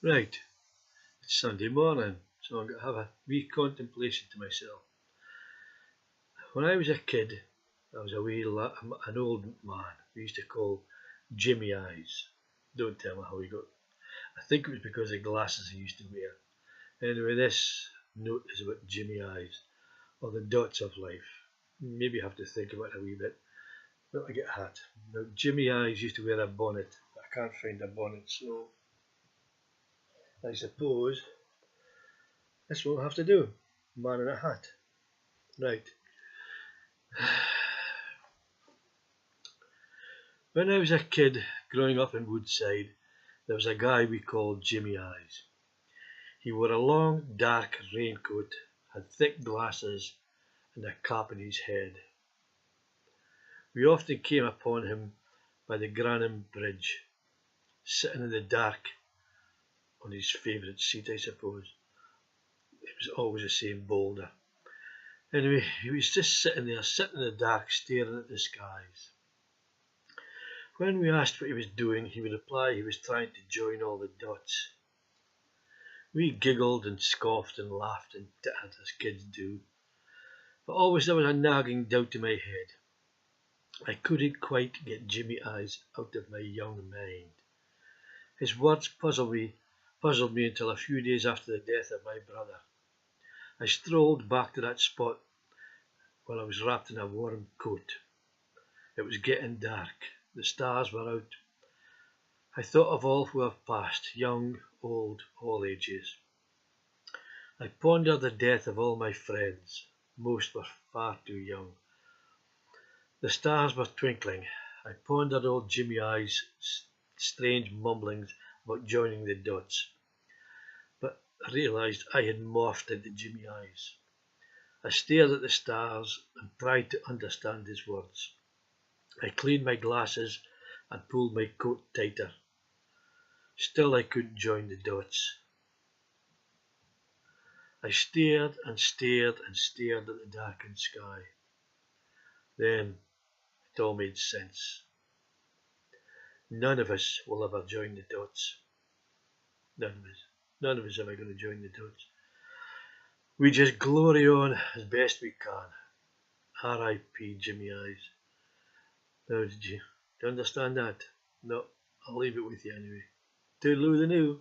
Right, it's Sunday morning, so I'm going to have a wee contemplation to myself. When I was a kid, I was an old man we used to call Jimmy Eyes. Don't tell me how he got. I think it was because of glasses he used to wear. Anyway, this note is about Jimmy Eyes, or the dots of life. Maybe I have to think about it a wee bit. But I get a hat. Now, Jimmy Eyes used to wear a bonnet, but I can't find a bonnet, so I suppose this will have to do. Man in a hat. Right. When I was a kid growing up in Woodside, there was a guy we called Jimmy Eyes. He wore a long, dark raincoat, had thick glasses, and a cap on his head. We often came upon him by the Granham Bridge, sitting in the dark on his favourite seat, I suppose. It was always the same boulder. Anyway, he was just sitting there, sitting in the dark, staring at the skies. When we asked what he was doing, he would reply he was trying to join all the dots. We giggled and scoffed and laughed and tittered as kids do, but always there was a nagging doubt in my head. I couldn't quite get Jimmy Eyes out of my young mind. His words puzzled me until a few days after the death of my brother. I strolled back to that spot while I was wrapped in a warm coat. It was getting dark. The stars were out. I thought of all who have passed, young, old, all ages. I pondered the death of all my friends. Most were far too young. The stars were twinkling. I pondered old Jimmy Eyes' strange mumblings about joining the dots. But I realised I had morphed into Jimmy Eyes. I stared at the stars and tried to understand his words. I cleaned my glasses and pulled my coat tighter. Still I couldn't join the dots. I stared and stared and stared at the darkened sky. Then it all made sense. None of us will ever join the dots. None of us. None of us ever going to join the dots. We just glory on as best we can. R.I.P. Jimmy Eyes. Now, do you understand that? No, I'll leave it with you anyway. Toodaloo the new.